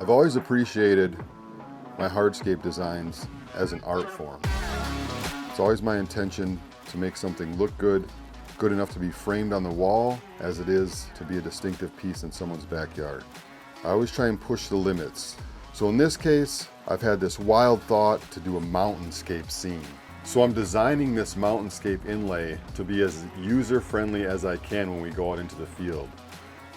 I've always appreciated my hardscape designs as an art form. It's always my intention to make something look good enough to be framed on the wall as it is to be a distinctive piece in someone's backyard. I always try and push the limits. So in this case, I've had this wild thought to do a mountainscape scene. So I'm designing this mountainscape inlay to be as user-friendly as I can when we go out into the field.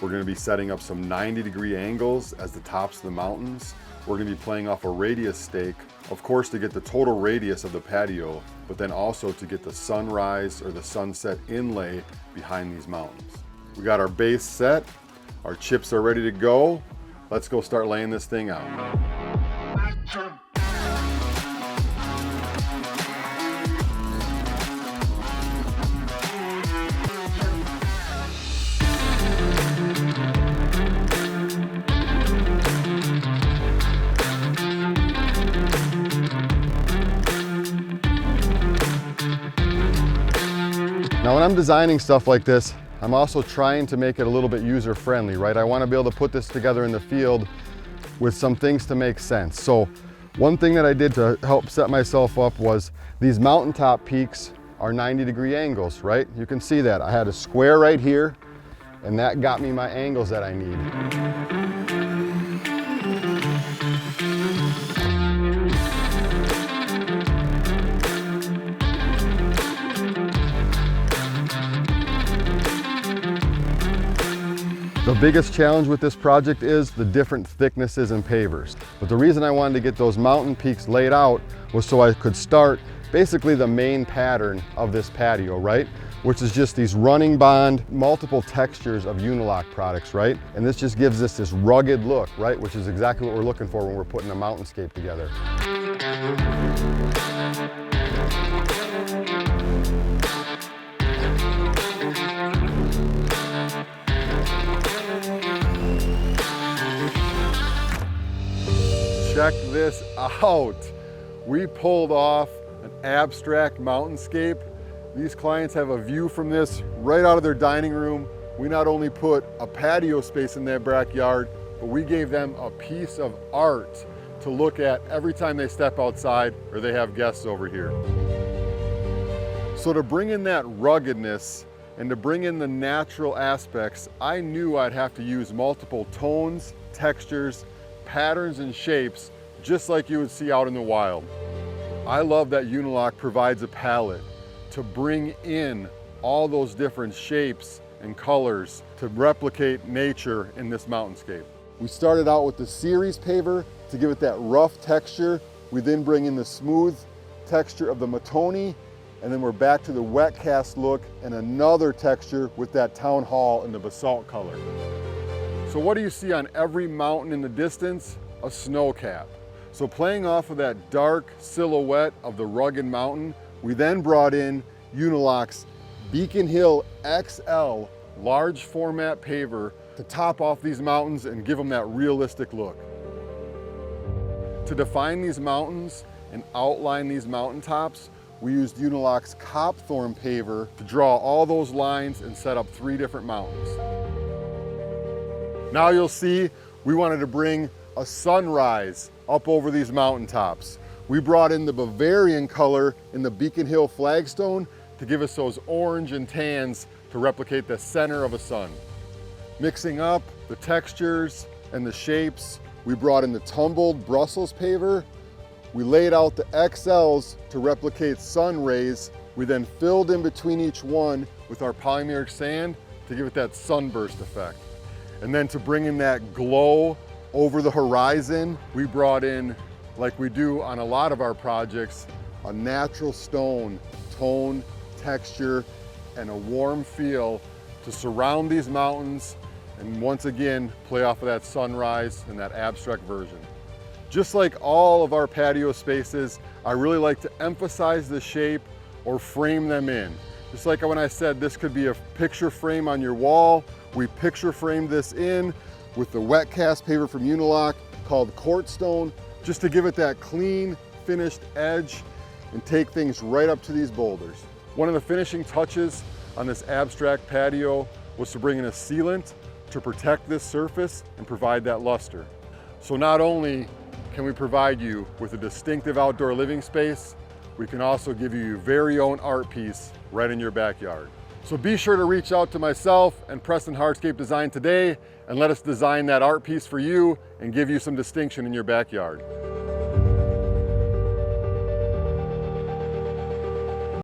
We're going to be setting up some 90-degree angles as the tops of the mountains. We're going to be playing off a radius stake, of course to get the total radius of the patio, but then also to get the sunrise or the sunset inlay behind these mountains. We got our base set, our chips are ready to go. Let's go start laying this thing out. Now when I'm designing stuff like this, I'm also trying to make it a little bit user-friendly, right? I want to be able to put this together in the field with some things to make sense. So one thing that I did to help set myself up was these mountaintop peaks are 90-degree angles, right? You can see that. I had a square right here, and that got me my angles that I need. The biggest challenge with this project is the different thicknesses and pavers. But the reason I wanted to get those mountain peaks laid out was so I could start basically the main pattern of this patio, right? Which is just these running bond, multiple textures of Unilock products, right? And this just gives us this rugged look, right? Which is exactly what we're looking for when we're putting a mountainscape together. Check this out. We pulled off an abstract mountainscape. These clients have a view from this right out of their dining room. We not only put a patio space in their backyard, but we gave them a piece of art to look at every time they step outside or they have guests over here. So to bring in that ruggedness and to bring in the natural aspects, I knew I'd have to use multiple tones, textures, patterns and shapes just like you would see out in the wild. I love that Unilock provides a palette to bring in all those different shapes and colors to replicate nature in this mountainscape. We started out with the series paver to give it that rough texture. We then bring in the smooth texture of the Matoni, and then we're back to the wet cast look and another texture with that town hall and the basalt color. So what do you see on every mountain in the distance? A snow cap. So playing off of that dark silhouette of the rugged mountain, we then brought in Unilock's Beacon Hill XL large format paver to top off these mountains and give them that realistic look. To define these mountains and outline these mountaintops, we used Unilock's Copthorn paver to draw all those lines and set up 3 different mountains. Now you'll see we wanted to bring a sunrise up over these mountaintops. We brought in the Bavarian color in the Beacon Hill flagstone to give us those orange and tans to replicate the center of a sun. Mixing up the textures and the shapes, we brought in the tumbled Brussels paver. We laid out the XLs to replicate sun rays. We then filled in between each one with our polymeric sand to give it that sunburst effect. And then to bring in that glow over the horizon, we brought in, like we do on a lot of our projects, a natural stone, tone, texture, and a warm feel to surround these mountains and once again play off of that sunrise and that abstract version. Just like all of our patio spaces, I really like to emphasize the shape or frame them in. Just like when I said this could be a picture frame on your wall, we picture framed this in with the wet cast paver from Unilock called Quartzstone, just to give it that clean, finished edge and take things right up to these boulders. One of the finishing touches on this abstract patio was to bring in a sealant to protect this surface and provide that luster. So not only can we provide you with a distinctive outdoor living space, we can also give you your very own art piece right in your backyard. So be sure to reach out to myself and Preston Hardscape Design today and let us design that art piece for you and give you some distinction in your backyard.